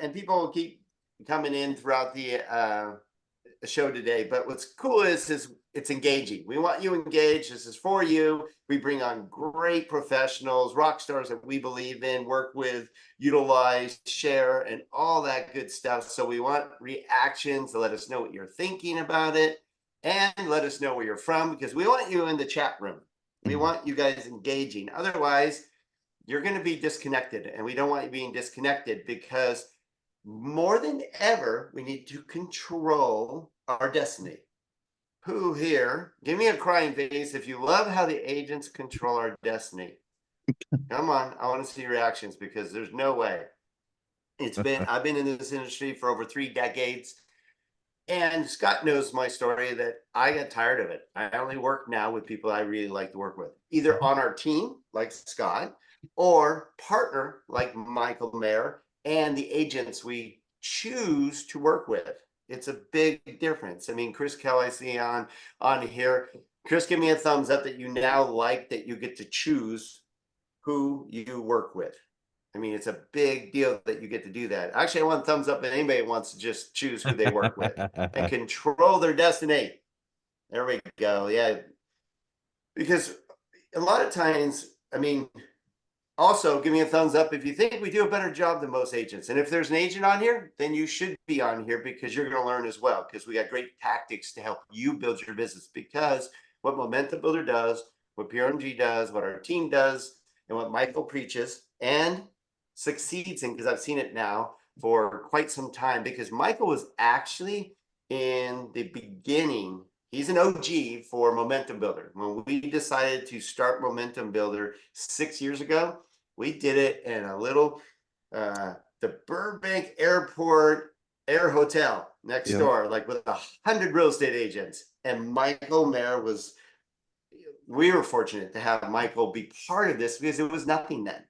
and people will keep coming in throughout the show today, but what's cool is it's engaging. We want you engaged. This is for you. We bring on great professionals, rock stars that we believe in, work with, utilize, share, and all that good stuff. So we want reactions to let us know what you're thinking about it, and let us know where you're from, because we want you in the chat room. We want you guys engaging. Otherwise, you're going to be disconnected, and we don't want you being disconnected, because more than ever, we need to control our destiny. Who here? Give me a crying face if you love how the agents control our destiny. Come on, I want to see reactions, because there's no way. I've been in this industry for over 3 decades, and Scott knows my story that I got tired of it. I only work now with people I really like to work with, either on our team, like Scott, or partner like Michael Maher, and the agents we choose to work with. It's a big difference. I mean, Chris Kell, I see on here. Chris, give me a thumbs up that you now like that you get to choose who you work with. I mean, it's a big deal that you get to do that. Actually, I want thumbs up if anybody wants to just choose who they work with and control their destiny. There we go. Yeah. Because a lot of times, I mean, also give me a thumbs up if you think we do a better job than most agents. And if there's an agent on here, then you should be on here, because you're going to learn as well, because we got great tactics to help you build your business. Because what Momentum Builder does, what PRMG does, what our team does, and what Michael preaches and succeeds in, because I've seen it now for quite some time, because Michael was actually in the beginning. He's an OG for Momentum Builder. When we decided to start Momentum Builder 6 years ago, we did it in a little, the Burbank Airport Air Hotel next door, like with 100 real estate agents. And Michael Maher we were fortunate to have Michael be part of this, because it was nothing then.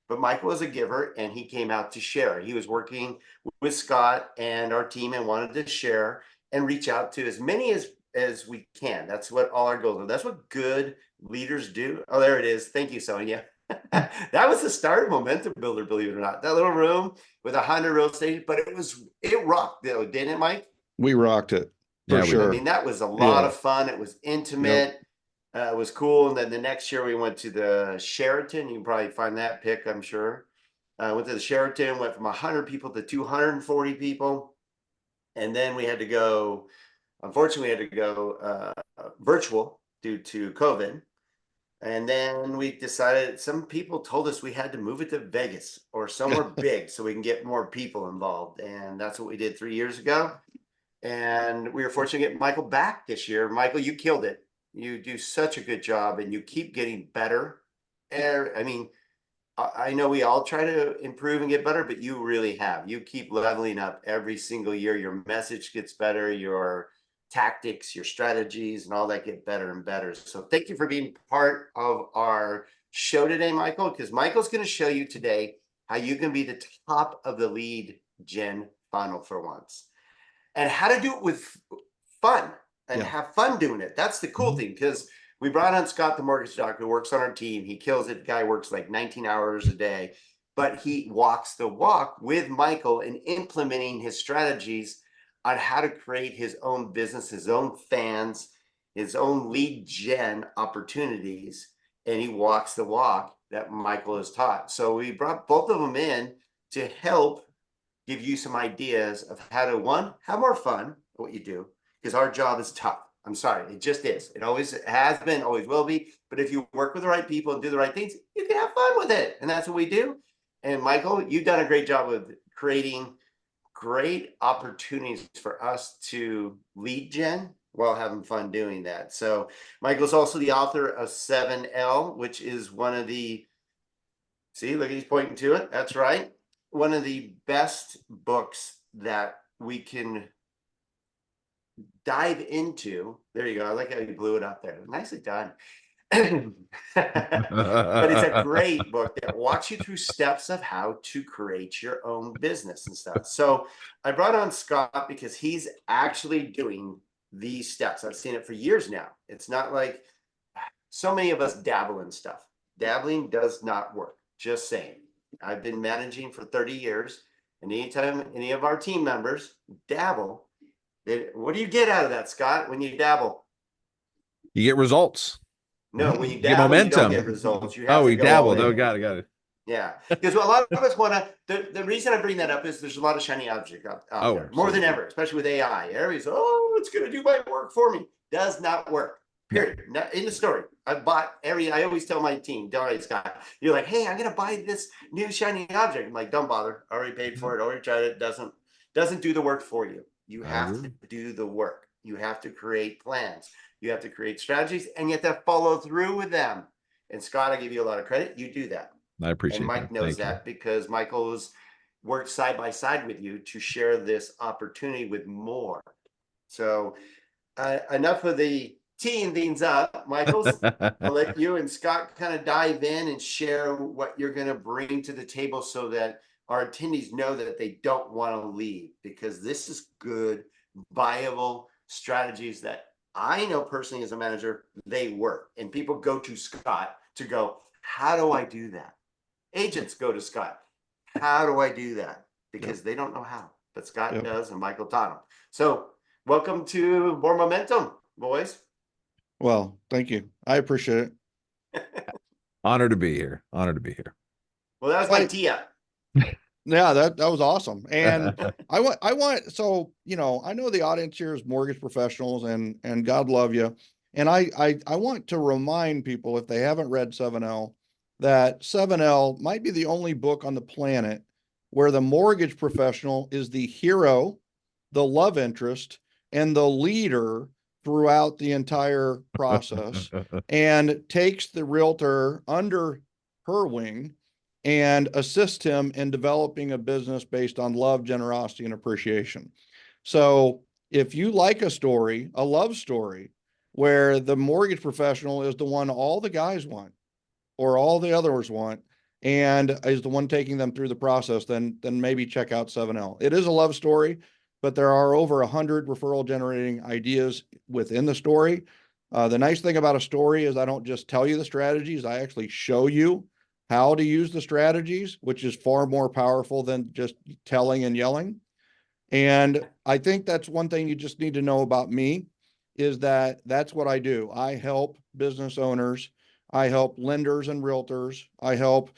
But Michael was a giver, and he came out to share. He was working with Scott and our team and wanted to share and reach out to as many as we can. That's what all our goals are. That's what good leaders do. Oh, there it is. Thank you, Sonia. That was the start of Momentum Builder, believe it or not. That little room with 100 real estate, but it rocked, though, didn't it, Mike? We rocked it for sure. I mean, that was a lot of fun. It was intimate. It was cool. And then the next year we went to the Sheraton. You can probably find that pic, I'm sure. Went to the Sheraton, went from 100 people to 240 people. And then we had to go, unfortunately, we had to go virtual due to COVID. And then we decided, some people told us we had to move it to Vegas or somewhere big so we can get more people involved. And that's what we did 3 years ago. And we were fortunate to get Michael back this year. Michael, you killed it. You do such a good job, and you keep getting better. I mean, I know we all try to improve and get better, but you really have. You keep leveling up every single year. Your message gets better, your tactics, your strategies, and all that get better and better. So thank you for being part of our show today, Michael, because Michael's going to show you today how you can be the top of the lead gen funnel for once, and how to do it with fun. And have fun doing it. That's the cool thing, because we brought on Scott, the mortgage doctor, who works on our team. He kills it. The guy works like 19 hours a day, but he walks the walk with Michael in implementing his strategies on how to create his own business, his own fans, his own lead gen opportunities. And he walks the walk that Michael has taught. So we brought both of them in to help give you some ideas of how to, one, have more fun at what you do. Because our job is tough. I'm sorry, it just is. It always has been, always will be. But if you work with the right people and do the right things, you can have fun with it. And that's what we do. And Michael, you've done a great job with creating great opportunities for us to lead gen while having fun doing that. So Michael's also the author of 7L, which is one of the, see, look, he's pointing to it. That's right. One of the best books that we can dive into. There you go. I like how you blew it up there. Nicely done. But it's a great book that walks you through steps of how to create your own business and stuff. So I brought on Scott because he's actually doing these steps. I've seen it for years now. It's not like so many of us dabble in stuff. Dabbling does not work. Just saying. I've been managing for 30 years. And anytime any of our team members dabble, what do you get out of that, Scott, when you dabble? You get results. No, when you You get dabble, you don't get momentum. results. You have Oh, to we go all dabbled. in. Oh, got it. Yeah, because a lot of us want to. The reason I bring that up is there's a lot of shiny object out there, more than ever, especially with AI. Everybody's, oh, it's going to do my work for me. Does not work. Period. No. Not in the story. I always tell my team, don't I, Scott? You're like, hey, I'm going to buy this new shiny object. I'm like, don't bother. I already paid for it. Already tried it. Doesn't do the work for you. You have to do the work. You have to create plans. You have to create strategies, and you have to follow through with them. And Scott, I give you a lot of credit. You do that. I appreciate and Mike that. knows that because Michael's worked side by side with you to share this opportunity with more. So enough of the teeing things up. Michael's, I'll let you and Scott kind of dive in and share what you're going to bring to the table so that our attendees know that they don't want to leave, because this is good, viable strategies that I know personally as a manager, they work. And people go to Scott to go, how do I do that? Agents go to Scott. How do I do that? Because they don't know how, but Scott does, and Michael taught them. So welcome to More Momentum, boys. Well, thank you. I appreciate it. Honored to be here. Honored to be here. Well, that was my tee up. Yeah, that was awesome. And I want, so, I know the audience here is mortgage professionals, and God love you. And I want to remind people, if they haven't read 7L, that 7L might be the only book on the planet where the mortgage professional is the hero, the love interest, and the leader throughout the entire process, and takes the realtor under her wing and assist him in developing a business based on love, generosity, and appreciation. So if you like a story, a love story, where the mortgage professional is the one all the guys want or all the others want, and is the one taking them through the process, then maybe check out 7L. It is a love story, but there are over 100 referral generating ideas within the story. The nice thing about a story is I don't just tell you the strategies, I actually show you how to use the strategies, which is far more powerful than just telling and yelling. And I think that's one thing you just need to know about me, is that that's what I do. I help business owners. I help lenders and realtors. I help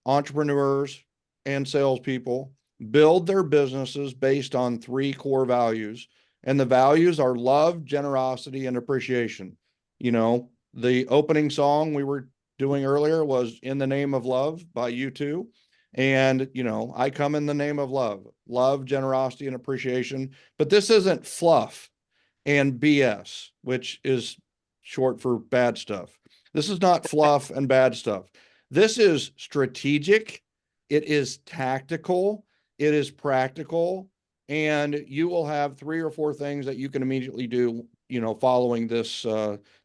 entrepreneurs and salespeople build their businesses based on 3 core values. And the values are love, generosity, and appreciation. The opening song we were doing earlier was In the Name of Love by U2. And, I come in the name of love, generosity, and appreciation. But this isn't fluff and BS, which is short for bad stuff. This is not fluff and bad stuff. This is strategic. It is tactical. It is practical. And you will have 3 or 4 things that you can immediately do, following this,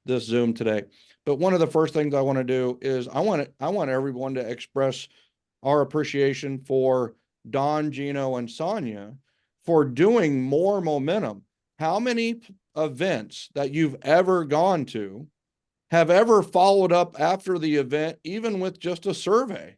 this Zoom today. But one of the first things I want to do is I want everyone to express our appreciation for Don, Gino, and Sonia for doing More Momentum. How many events that you've ever gone to have ever followed up after the event, even with just a survey?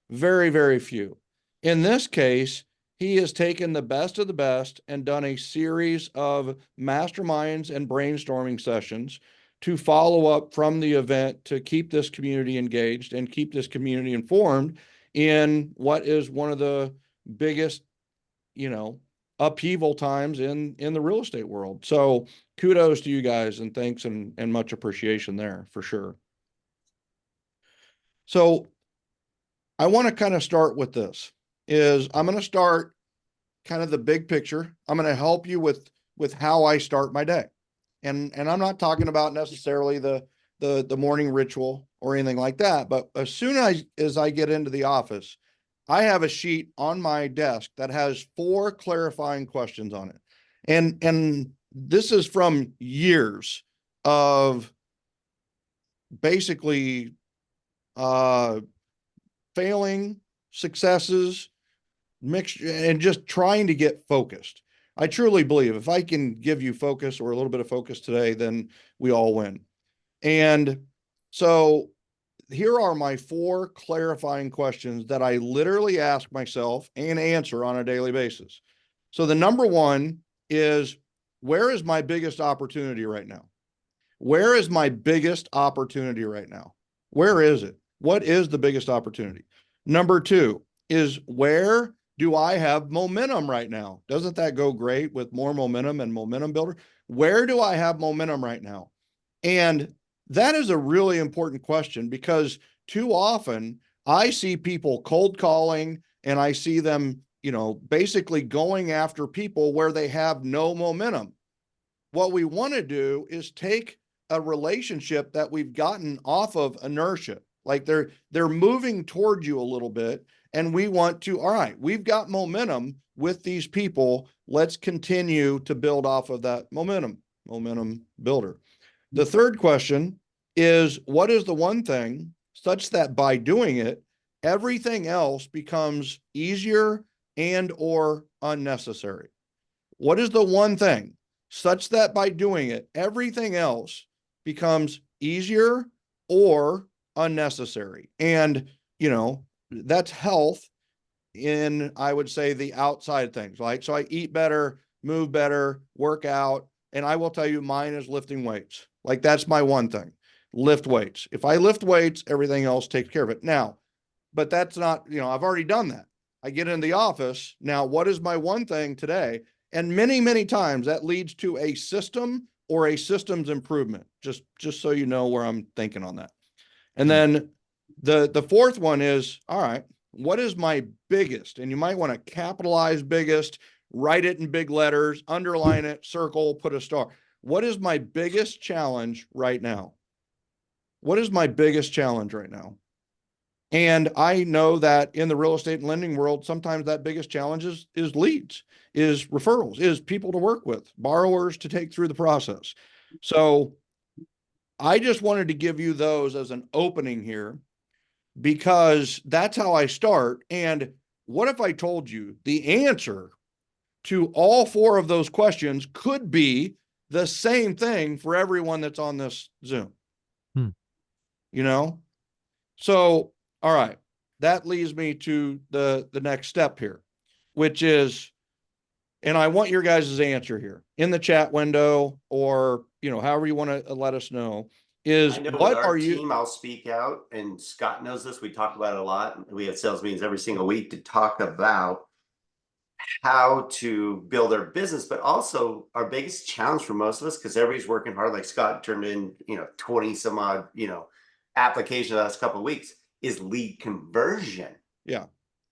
Very, very few. In this case, he has taken the best of the best and done a series of masterminds and brainstorming sessions to follow up from the event, to keep this community engaged and keep this community informed in what is one of the biggest, upheaval times in the real estate world. So kudos to you guys, and thanks and much appreciation there for sure. So I want to kind of start with this. I'm going to start kind of the big picture. I'm going to help you with how I start my day. And I'm not talking about necessarily the morning ritual or anything like that, but as soon as I get into the office, I have a sheet on my desk that has 4 clarifying questions on it. And this is from years of basically failing, successes, mixed, and just trying to get focused. I truly believe if I can give you focus or a little bit of focus today, then we all win. And so here are my 4 clarifying questions that I literally ask myself and answer on a daily basis. So the number one is, where is my biggest opportunity right now? Where is my biggest opportunity right now? Where is it? What is the biggest opportunity? Number 2 is, where do I have momentum right now? Doesn't that go great with more momentum and momentum builder? Where do I have momentum right now? And that is a really important question, because too often I see people cold calling, and I see them, basically going after people where they have no momentum. What we want to do is take a relationship that we've gotten off of inertia, like they're moving toward you a little bit, and we want to, all right, we've got momentum with these people, let's continue to build off of that momentum builder. The third question is, what is the one thing such that by doing it, everything else becomes easier and or unnecessary? What is the one thing such that by doing it, everything else becomes easier or unnecessary? And, that's health in, I would say, the outside things. Like, so I eat better, move better, work out. And I will tell you, mine is lifting weights. Like, that's my one thing, lift weights. If I lift weights, everything else takes care of it. Now, but that's not, I've already done that. I get in the office. Now, what is my one thing today? And many, many times that leads to a system or a systems improvement, just so you know where I'm thinking on that. And then the fourth one is, all right, what is my biggest? And you might want to capitalize biggest, write it in big letters, underline it, circle, put a star. What is my biggest challenge right now? What is my biggest challenge right now? And I know that in the real estate and lending world, sometimes that biggest challenge is leads, is referrals, is people to work with, borrowers to take through the process. So I just wanted to give you those as an opening here, because that's how I start. And what if I told you the answer to all 4 of those questions could be the same thing for everyone that's on this Zoom? So, all right, that leads me to the next step here, which is, and I want your guys' answer here in the chat window, or, however you want to let us know, is I know what with our are you? team, I'll speak out, and Scott knows this. We talk about it a lot. We have sales meetings every single week to talk about how to build our business, but also our biggest challenge for most of us, because everybody's working hard. Like Scott turned in, 20 some odd, applications the last couple of weeks, is lead conversion. Yeah,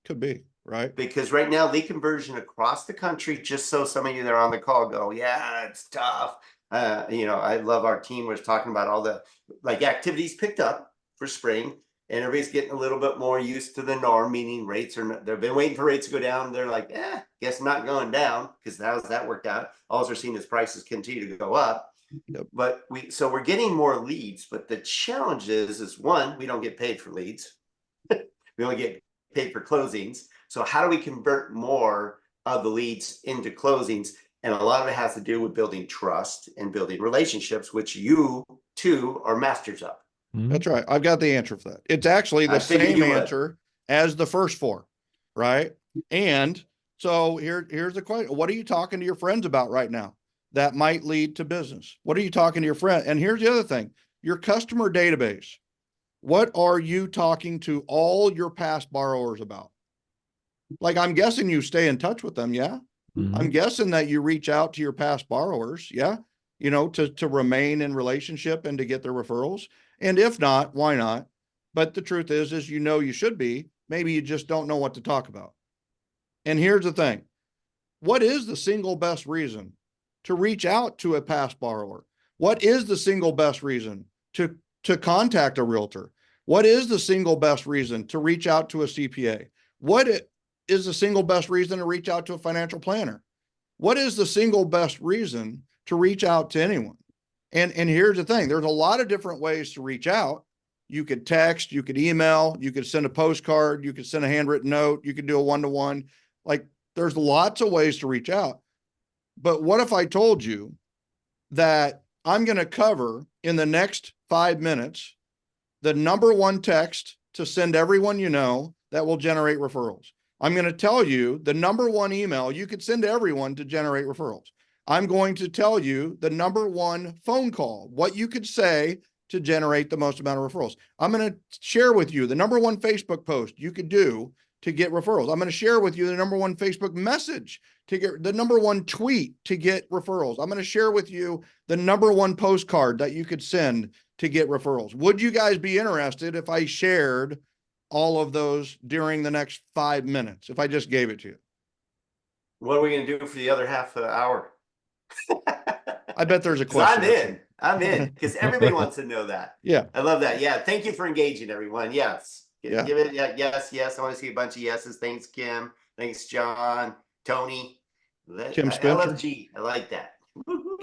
could be, right? Because right now, lead conversion across the country, just so some of you that are on the call go, yeah, it's tough. I love our team was talking about all the activities picked up for spring, and everybody's getting a little bit more used to the norm, meaning rates are, they've been waiting for rates to go down. They're like, guess not going down, because how's that worked out? All we're seeing is prices continue to go up. Yep. But we're getting more leads, but the challenge is one, we don't get paid for leads. We only get paid for closings. So how do we convert more of the leads into closings? And a lot of it has to do with building trust and building relationships, which you two are masters of. That's right. I've got the answer for that. It's actually the same answer as the first 4, right? And so here's the question. What are you talking to your friends about right now that might lead to business? What are you talking to your friend? And here's the other thing, your customer database. What are you talking to all your past borrowers about? Like, I'm guessing you stay in touch with them. Yeah. I'm guessing that you reach out to your past borrowers. Yeah. To remain in relationship and to get their referrals. And if not, why not? But the truth is you should be, maybe you just don't know what to talk about. And here's the thing. What is the single best reason to reach out to a past borrower? What is the single best reason to contact a realtor? What is the single best reason to reach out to a CPA? What is the single best reason to reach out to a financial planner? What is the single best reason to reach out to anyone? And here's the thing, there's a lot of different ways to reach out. You could text, you could email, you could send a postcard, you could send a handwritten note, you could do a one-to-one. Like, there's lots of ways to reach out. But what if I told you that I'm going to cover in the next 5 minutes the number one text to send everyone you know that will generate referrals. I'm going to tell you the number one email you could send to everyone to generate referrals. I'm going to tell you the number one phone call, what you could say to generate the most amount of referrals. I'm going to share with you the number one Facebook post you could do to get referrals. I'm going to share with you the number one Facebook message to get the number one tweet to get referrals. I'm going to share with you the number one postcard that you could send to get referrals. Would you guys be interested if I shared all of those during the next 5 minutes, if I just gave it to you? What are we going to do for the other half of the hour? I bet there's a 'Cause question. I'm in, because everybody wants to know that. Yeah. I love that. Yeah. Thank you for engaging, everyone. Yes. Yeah. Give it. Yeah. Yes. Yes. I want to see a bunch of yeses. Thanks, Kim. Thanks, John. Tony. Kim Spencer. LFG. I like that.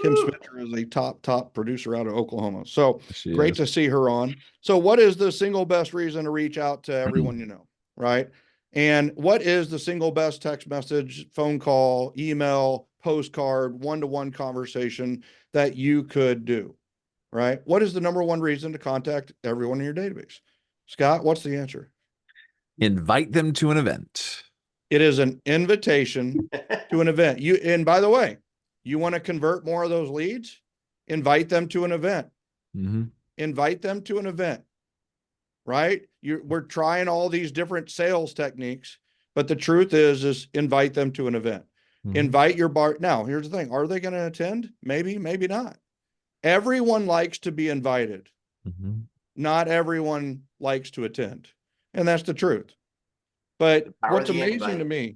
Kim Spencer is a top producer out of Oklahoma. So She great is. to see her on. So what is the single best reason to reach out to everyone you know, right? And what is the single best text message, phone call, email, postcard, one-to-one conversation that you could do, right? What is the number one reason to contact everyone in your database? Scott, what's the answer? Invite them to an event. It is an invitation to an event. And by the way, you want to convert more of those leads? Invite them to an event. Mm-hmm. Invite them to an event, right? We're trying all these different sales techniques, but the truth is invite them to an event. Mm-hmm. Invite your bar. Now, here's the thing. Are they going to attend? Maybe, maybe not. Everyone likes to be invited. Mm-hmm. Not everyone likes to attend. And that's the truth. But what's amazing to me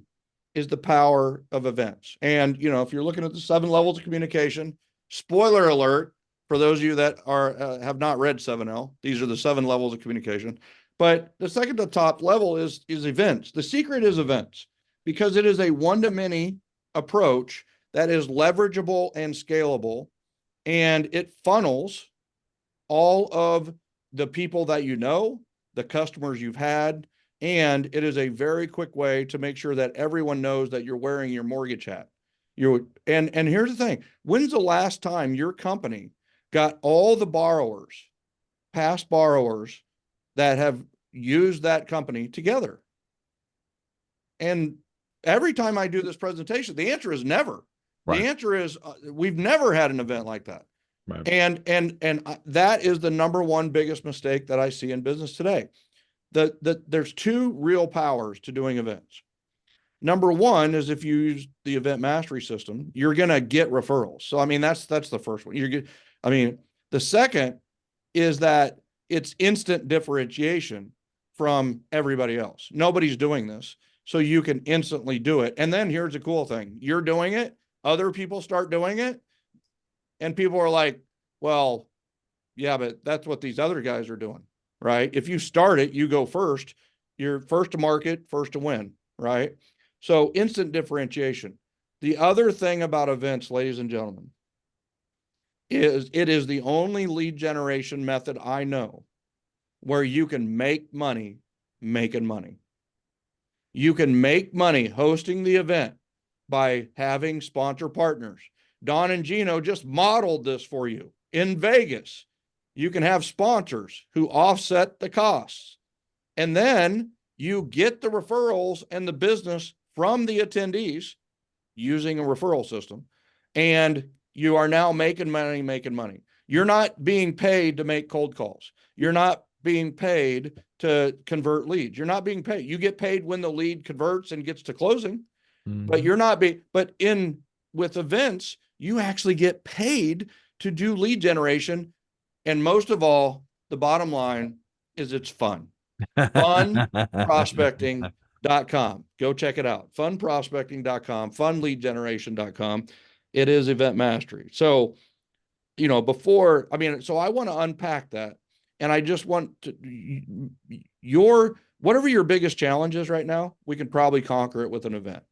is the power of events. And, you know, if you're looking at the 7 levels of communication, spoiler alert, for those of you that are have not read 7L, these are the 7 levels of communication. But the second to top level is events. The secret is events, because it is a one-to-many approach that is leverageable and scalable, and it funnels all of the people that you know, the customers you've had, and it is a very quick way to make sure that everyone knows that you're wearing your mortgage hat. And here's the thing. When's the last time your company got all the borrowers, past borrowers that have used that company together? And every time I do this presentation, the answer is never. Right. The answer is we've never had an event like that. Right. And that is the number one biggest mistake that I see in business today. There's 2 real powers to doing events. Number one is if you use the event mastery system, you're going to get referrals. So, I mean, that's the first one. The second is that it's instant differentiation from everybody else. Nobody's doing this, so you can instantly do it. And then here's the cool thing. You're doing it. Other people start doing it. And people are like, well, yeah, but that's what these other guys are doing, right? If you start it, you go first. You're first to market, first to win, right? So instant differentiation. The other thing about events, ladies and gentlemen, is it is the only lead generation method I know where you can make money making money. You can make money hosting the event by having sponsor partners. Don and Gino just modeled this for you in Vegas. You can have sponsors who offset the costs, and then you get the referrals and the business from the attendees using a referral system, and you are now making money. You're not being paid to make cold calls. You're not being paid to convert leads. You're not being paid. You get paid when the lead converts and gets to closing, but you're not being, with events, you actually get paid to do lead generation. And most of all, the bottom line is it's fun. Funprospecting.com. Go check it out. Funprospecting.com, funleadgeneration.com. It is event mastery. So, you know, so I want to unpack that. And I just want to, whatever your biggest challenge is right now, we can probably conquer it with an event.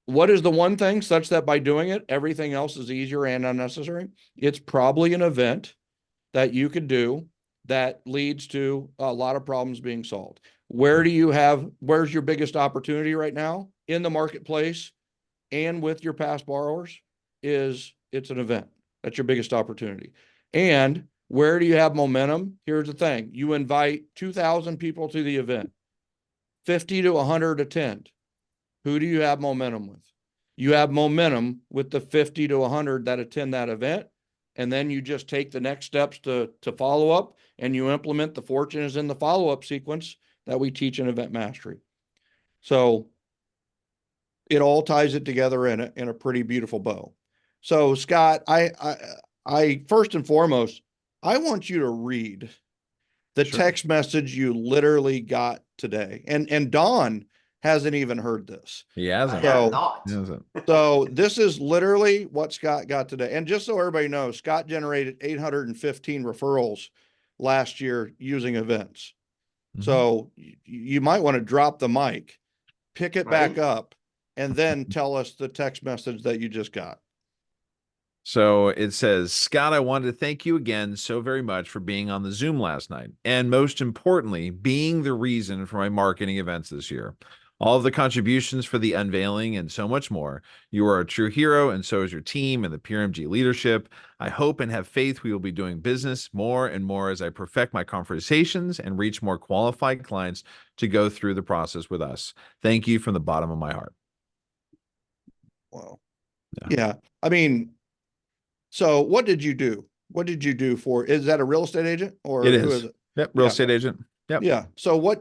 What is the one thing such that by doing it, everything else is easier and unnecessary? It's probably an event that you could do that leads to a lot of problems being solved. Where's your biggest opportunity right now in the marketplace and with your past borrowers? It's an event. That's your biggest opportunity. And Where do you have momentum? Here's the thing. You invite 2,000 people to the event. 50 to 100 attend. Who do you have momentum with? You have momentum with the 50 to 100 that attend that event. And then you just take the next steps to follow up, and you implement the fortune is in the follow-up sequence that we teach in event mastery. So it all ties it together in a pretty beautiful bow. So Scott, I first and foremost, I want you to read the Sure. text message you literally got today. And Don hasn't even heard this. He I hasn't. have So- not. He hasn't. So this is literally what Scott got today. And just so everybody knows, Scott generated 815 referrals last year using events. Mhm. So you might want to drop the mic, pick it back Right. up, and then tell us the text message that you just got. So it says, Scott, I wanted to thank you again so very much for being on the Zoom last night. And most importantly, being the reason for my marketing events this year. All of the contributions for the unveiling and so much more. You are a true hero, and so is your team and the PRMG leadership. I hope and have faith we will be doing business more and more as I perfect my conversations and reach more qualified clients to go through the process with us. Thank you from the bottom of my heart. Wow. Yeah. Yeah. I mean, so what did you do? What did you do is that a real estate agent or It who is. is it? Yep. Real Yeah. estate agent. Yep. Yeah. So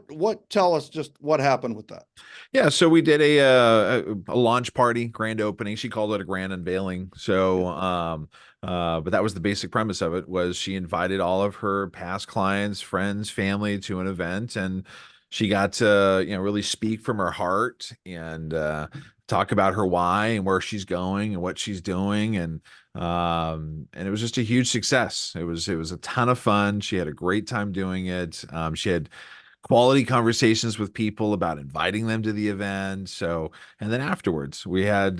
tell us just what happened with that. Yeah, so we did a launch party, grand opening. She called it a grand unveiling. So, but that was the basic premise of it. Was she invited all of her past clients, friends, family to an event, and she got to really speak from her heart and talk about her why and where she's going and what she's doing, and it was just a huge success. It was a ton of fun. She had a great time doing it. She had quality conversations with people about inviting them to the event. So, and then afterwards, we had,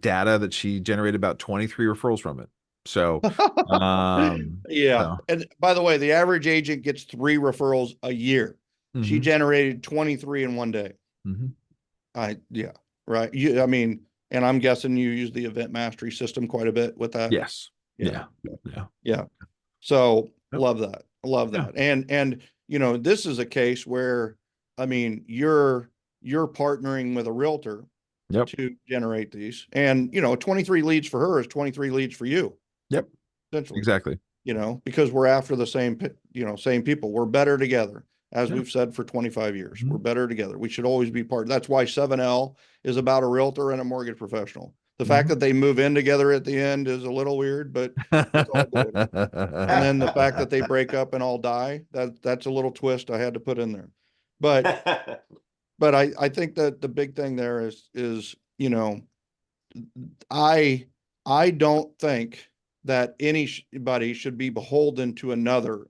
data that she generated about 23 referrals from it. So, Yeah. so, And by the way, the average agent gets 3 referrals a year. She mhm, generated 23 in one day. mhm. Yeah. Right. I mean, and I'm guessing you use the event mastery system quite a bit with that. Yes. Yeah. Yeah. Yeah. So Yep. love that. Love Yeah. that. And this is a case where, I mean, you're partnering with a realtor Yep. to generate these, and 23 leads for her is 23 leads for you. Yep. Essentially, Exactly. because we're after the same people. We're better together, as Yeah. we've said for 25 years. Mhm. We're better together. We should always be part. That's why 7L is about a realtor and a mortgage professional. The fact that they move in together at the end is a little weird, but it's all good. And then the fact that they break up and all die, that's a little twist I had to put in there. But I think that the big thing there is I don't think that anybody should be beholden to another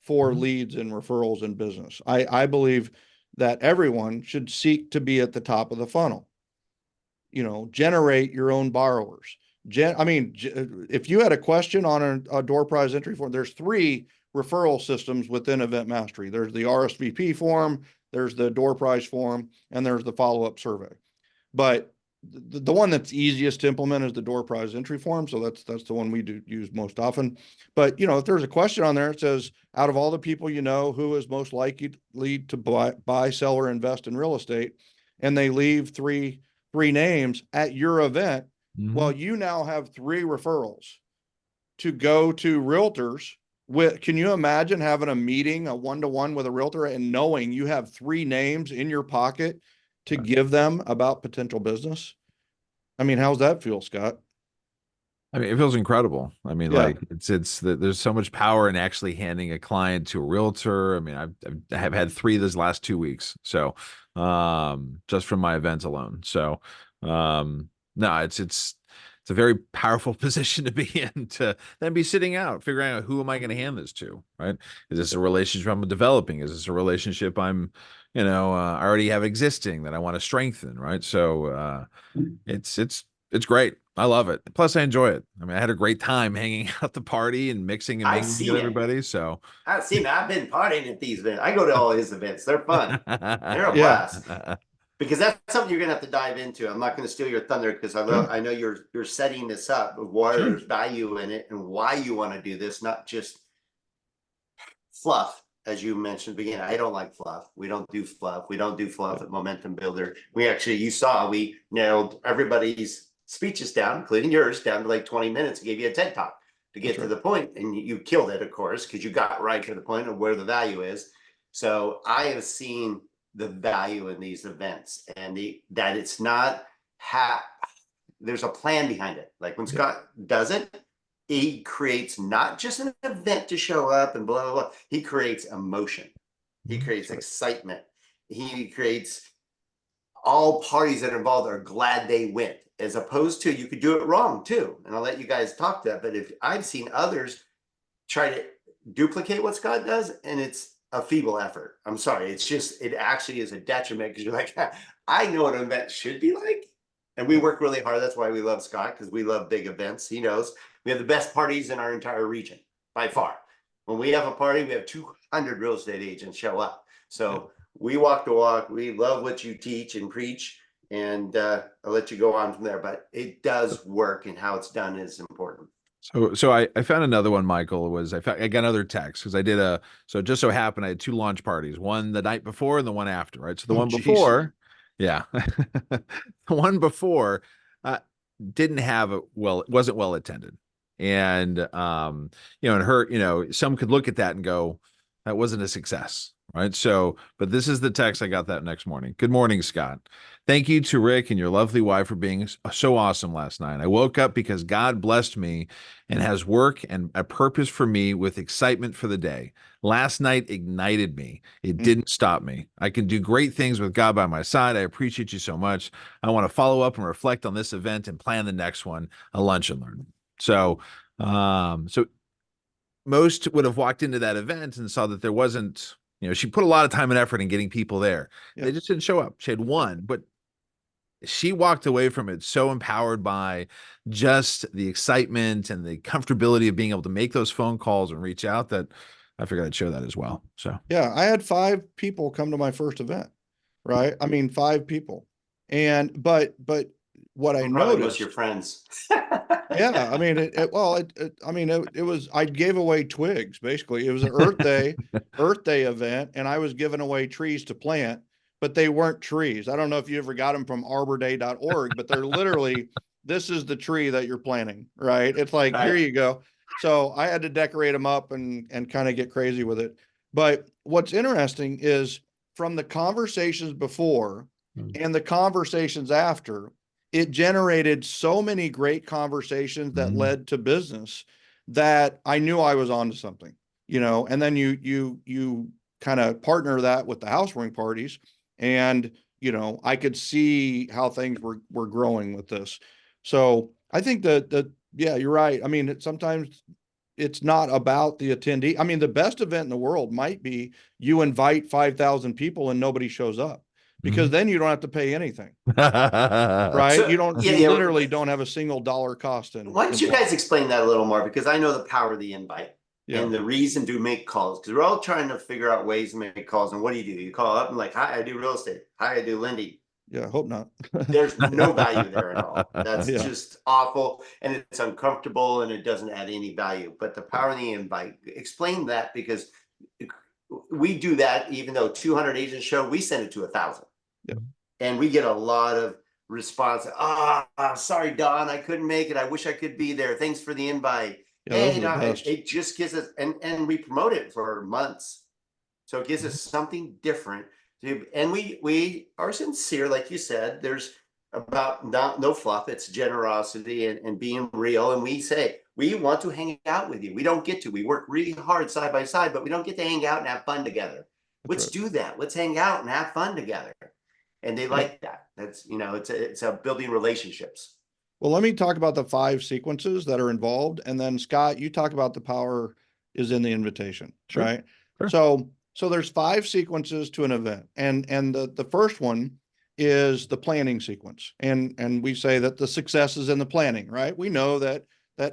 for Mhm. leads and referrals in business. I believe that everyone should seek to be at the top of the funnel. Generate your own borrowers. If you had a question on a door prize entry form, there's 3 referral systems within Event Mastery. There's the RSVP form, there's the door prize form, and there's the follow-up survey. But the one that's easiest to implement is the door prize entry form. So that's the one we do use most often. But if there's a question on there, it says, out of all the people who is most likely to buy, sell, or invest in real estate, and they leave three names at your event. Mhm. Well, you now have 3 referrals to go to realtors with. Can you imagine having a meeting, a 1-to-1 with a realtor, and knowing you have 3 names in your pocket to give them about potential business? I mean, how's that feel, Scott? I mean, it feels incredible. I mean, Yeah. like it's that there's so much power in actually handing a client to a realtor. I mean, I have had 3 this last 2 weeks. So, just from my events alone. So, no, it's a very powerful position to be in, to then be sitting out, figuring out who am I going to hand this to, right? Is this a relationship I'm developing? Is this a relationship I already have existing that I want to strengthen, right? So, it's great. I love it. Plus, I enjoy it. I mean, I had a great time hanging out at the party and mixing and I've mingling seen with it. everybody. So, I've seen it. I've been partying at these events. I go to all his events. They're fun. They're a blast. Because that's something you're gonna have to dive into. I'm not gonna steal your thunder because I know you're setting this up of why Sure. there's value in it and why you want to do this, not just fluff, as you mentioned at the beginning. I don't like fluff. We don't do fluff. We don't do fluff at Momentum Builder. We actually, you saw, we narrowed everybody's speeches down, including yours, down to like 20 minutes, gave you a TED talk to get to the point, and you killed it, of course, because you got right to the point of where the value is. So I have seen the value in these events, and that it's not there's a plan behind it. Like when Scott does it, he creates not just an event to show up and blah, blah, blah. He creates emotion. He creates excitement. He creates all parties that are involved are glad they went, as opposed to you could do it wrong too. And I'll let you guys talk to that. But if I've seen others try to duplicate what Scott does, and it's a feeble effort. I'm sorry. It's just, it actually is a detriment, because you're like, I know what an event should be like. And we work really hard. That's why we love Scott, because we love big events. He knows we have the best parties in our entire region by far. When we have a party, we have 200 real estate agents show up. So we walk the walk. We love what you teach and preach. And I'll let you go on from there. But it does work, and how it's done is important. So I found another one, Michael, I got another text, because I did so it just so happened I had 2 launch parties, one the night before and the one after, right? So the one before, yeah, the one before didn't have it wasn't well attended. And and some could look at that and go, that wasn't a success, right? So, but this is the text I got that next morning. Good morning, Scott. Thank you to Rick and your lovely wife for being so awesome last night. I woke up because God blessed me and has work and a purpose for me with excitement for the day. Last night ignited me. It didn't stop me. I can do great things with God by my side. I appreciate you so much. I want to follow up and reflect on this event and plan the next one, a lunch and learn. So, so most would have walked into that event and saw that there wasn't, she put a lot of time and effort in getting people there. They just didn't show up. She had one, but she walked away from it so empowered by just the excitement and the comfortability of being able to make those phone calls and reach out, that I figured I'd share that as well. So, yeah, I had 5 people come to my first event, right? I mean, 5 people. But what I noticed was your friends. Yeah, I mean, it was, I gave away twigs, basically. It was an Earth Day event, and I was giving away trees to plant, but they weren't trees. I don't know if you ever got them from arborday.org, but they're literally, this is the tree that you're planting, right? It's like, here you go. So I had to decorate them up and kind of get crazy with it. But what's interesting is, from the conversations before and the conversations after, it generated so many great conversations that led to business, that I knew I was onto something, and then you kind of partner that with the housewarming parties, and, I could see how things were growing with this. So I think that, yeah, you're right. I mean, sometimes it's not about the attendee. I mean, the best event in the world might be you invite 5,000 people and nobody shows up, because then you don't have to pay anything. Right? So, you literally don't have a single dollar cost in. Why don't you guys explain that a little more? Because I know the power of the invite and the reason to make calls, because we're all trying to figure out ways to make calls. And what do? You call up and like, hi, I do real estate. Hi, I do Lindy. Yeah, I hope not. There's no value there at all. That's just awful, and it's uncomfortable, and it doesn't add any value. But the power of the invite, explain that, because we do that. Even though 200 agents show, we send it to 1,000. And we get a lot of response. Sorry, Don, I couldn't make it. I wish I could be there. Thanks for the invite. Hey, Don, it just gives us, and we promote it for months. So it gives us something different. And we are sincere, like you said. There's about no fluff. It's generosity and being real. And we say, we want to hang out with you. We don't get to. We work really hard side by side, but we don't get to hang out and have fun together. Let's do that. Let's hang out and have fun together. And they like that. That's, it's a building relationships. Well, let me talk about the 5 sequences that are involved. And then Scott, you talk about the power is in the invitation, right? Sure. So there's 5 sequences to an event. And the first one is the planning sequence. And we say that the success is in the planning, right? We know that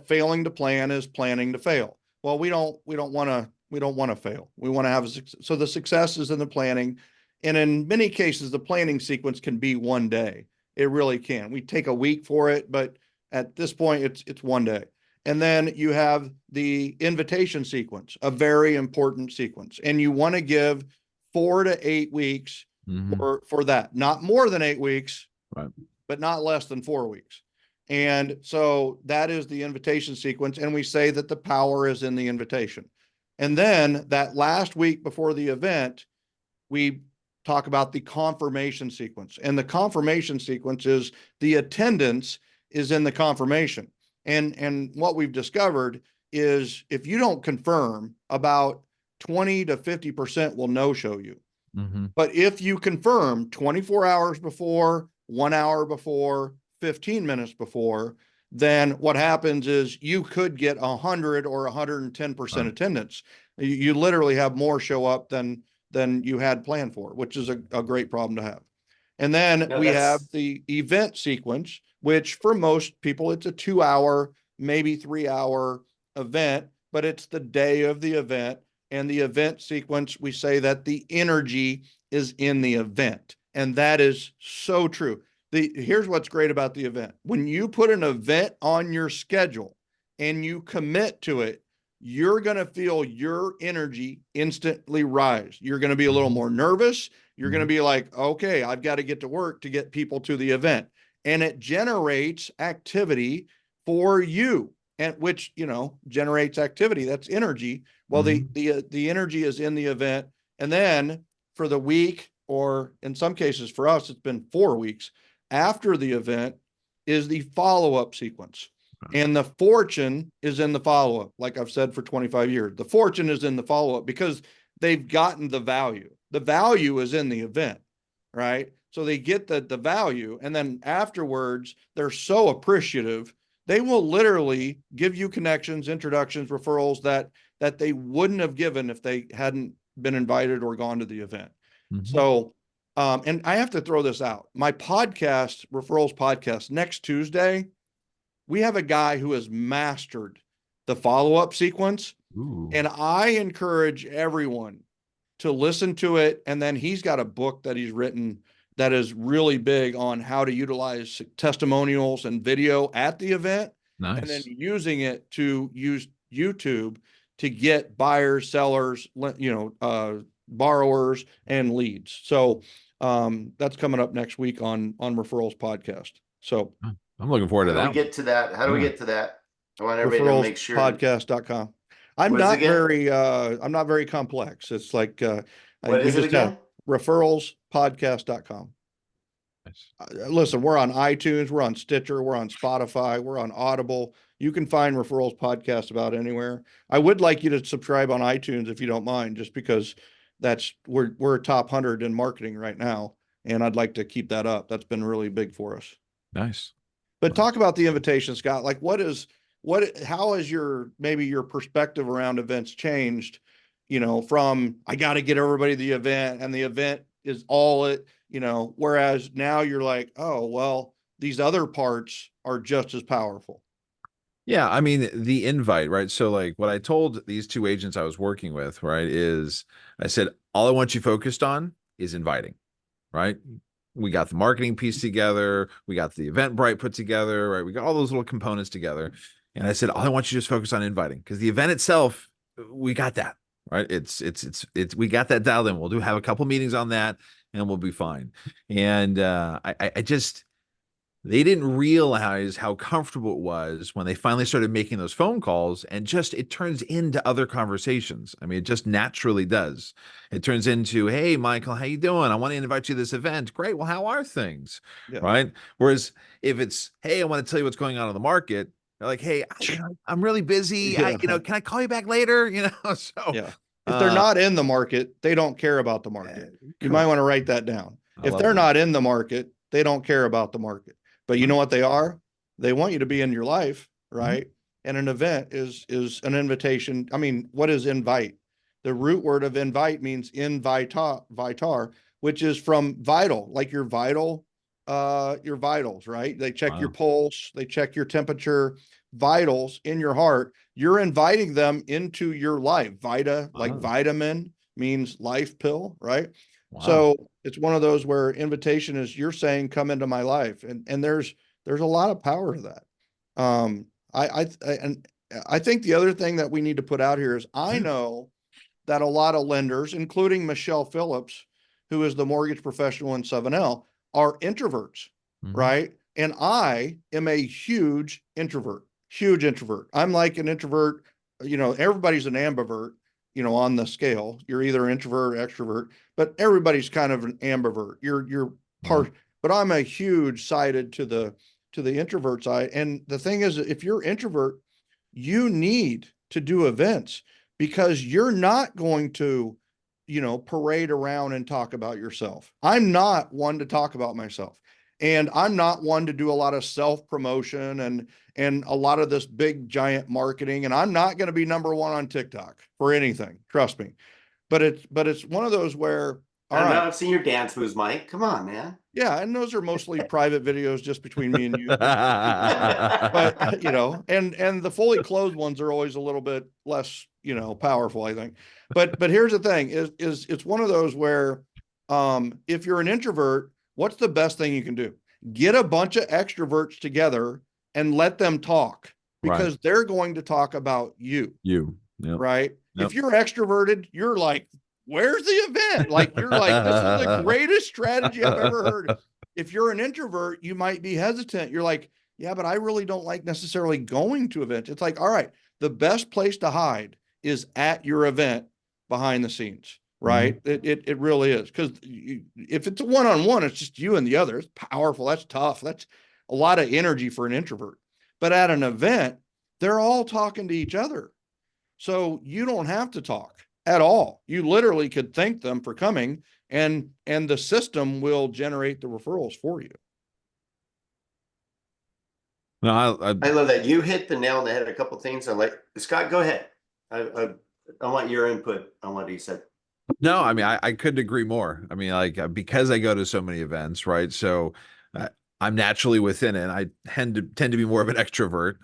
failing to plan is planning to fail. Well, we don't want to fail. We want to have so the success is in the planning. And in many cases, the planning sequence can be one day. It really can. We take a week for it, but at this point, it's one day. And then you have the invitation sequence, a very important sequence. And you want to give 4 to 8 weeks for that, not more than 8 weeks, Right. but not less than 4 weeks. And so that is the invitation sequence. And we say that the power is in the invitation. And then that last week before the event, we talk about the confirmation sequence. And the confirmation sequence is the attendance is in the confirmation. And what we've discovered is if you don't confirm, about 20 to 50% will no-show you. But if you confirm 24 hours before, 1 hour before, 15 minutes before, then what happens is you could get 100 or 110% attendance. You literally have more show up than you had planned for, which is a great problem to have. And then we have the event sequence, which for most people, it's a 2-hour, maybe 3-hour event, but it's the day of the event. And the event sequence, we say that the energy is in the event. And that is so true. Here's what's great about the event. When you put an event on your schedule and you commit to it, you're going to feel your energy instantly rise. You're going to be a little more nervous. You're going to be like, okay, I've got to get to work to get people to the event. And it generates activity for you, and which, generates activity. That's energy. Well, the energy is in the event. And then for the week, or in some cases for us, it's been 4 weeks after the event, is the follow-up sequence. And the fortune is in the follow-up. Like I've said for 25 years, the fortune is in the follow-up because they've gotten the value. The value is in the event, right? So they get the value. And then afterwards, they're so appreciative. They will literally give you connections, introductions, referrals that they wouldn't have given if they hadn't been invited or gone to the event. So, and I have to throw this out. My podcast, Referrals Podcast, next Tuesday, we have a guy who has mastered the follow-up sequence. And I encourage everyone to listen to it. And then he's got a book that he's written that is really big on how to utilize testimonials and video at the event. Nice. And then using it to use YouTube to get buyers, sellers, borrowers, and leads. So that's coming up next week on Referrals Podcast. So I'm looking forward to that. How do we get to that? How do we get to that? I want everybody to make sure. Referralspodcast.com. I'm not very complex. It's like, what is it again? Referralspodcast.com. Nice. Listen, we're on iTunes, we're on Stitcher, we're on Spotify, we're on Audible. You can find Referrals Podcast about anywhere. I would like you to subscribe on iTunes if you don't mind, just because we're top 100 in marketing right now, and I'd like to keep that up. That's been really big for us. Nice. But talk about the invitation, Scott. Like how has your perspective around events changed, from I got to get everybody to the event and the event is all it, whereas now you're like, oh, well, these other parts are just as powerful. Yeah. I mean, the invite, right? So like what I told these 2 agents I was working with, right, is I said, all I want you focused on is inviting, right? We got the marketing piece together. We got the Eventbrite put together, right? We got all those little components together. And I said, all I want you to just focus on inviting, because the event itself, we got that, right? We got that dialed in. We'll have a couple meetings on that and we'll be fine. And they didn't realize how comfortable it was when they finally started making those phone calls, and it turns into other conversations. I mean, it just naturally does. It turns into, hey, Michael, how you doing? I want to invite you to this event. Great. Well, how are things? Yeah. Right. Whereas if it's, hey, I want to tell you what's going on in the market, they're like, hey, I'm really busy. Yeah. Can I call you back later? So yeah. If they're not in the market, they don't care about the market. You might want to write that down. If they're not in the market, they don't care about the market. But you know what they are? They want you to be in your life, right? And an event is an invitation. I mean, what is invite? The root word of invite means vitar, which is from vital, like your vitals, right? They check your pulse, they check your temperature, vitals in your heart. You're inviting them into your life. Like vitamin means life pill, right? Wow. So it's one of those where invitation is you're saying, come into my life. And there's a lot of power to that. And I think the other thing that we need to put out here is I know that a lot of lenders, including Michelle Phillips, who is the mortgage professional in 7L, are introverts, right? And I am a huge introvert. I'm like an introvert, everybody's an ambivert, on the scale. You're either introvert or extrovert, but everybody's kind of an ambivert. You're part, but I'm a huge sided to the introvert side. And the thing is, if you're introvert, you need to do events because you're not going to, parade around and talk about yourself. I'm not one to talk about myself. And I'm not one to do a lot of self promotion and a lot of this big giant marketing. And I'm not going to be number one on TikTok for anything. Trust me. But it's one of those where, I don't know, I've seen your dance moves, Mike. Come on, man. Yeah, and those are mostly private videos just between me and you. But and the fully clothed ones are always a little bit less, powerful, I think. But here's the thing is it's one of those where if you're an introvert, what's the best thing you can do? Get a bunch of extroverts together and let them talk because they're going to talk about you. Yep. Right? Yep. If you're extroverted, you're like, where's the event? Like, you're like, this is the greatest strategy I've ever heard. If you're an introvert, you might be hesitant. You're like, yeah, but I really don't like necessarily going to events. It's like, all right, the best place to hide is at your event behind the scenes, right? It really is. Because if it's a one-on-one, it's just you and the other. It's powerful. That's tough. That's a lot of energy for an introvert. But at an event, they're all talking to each other. So you don't have to talk at all. You literally could thank them for coming and the system will generate the referrals for you. No, I love that. You hit the nail on the head. A couple of things. I'm like, Scott, go ahead. I want your input on what he said. No, I mean, I couldn't agree more. I mean, like, because I go to so many events, right? So I'm naturally within it. I tend to be more of an extrovert.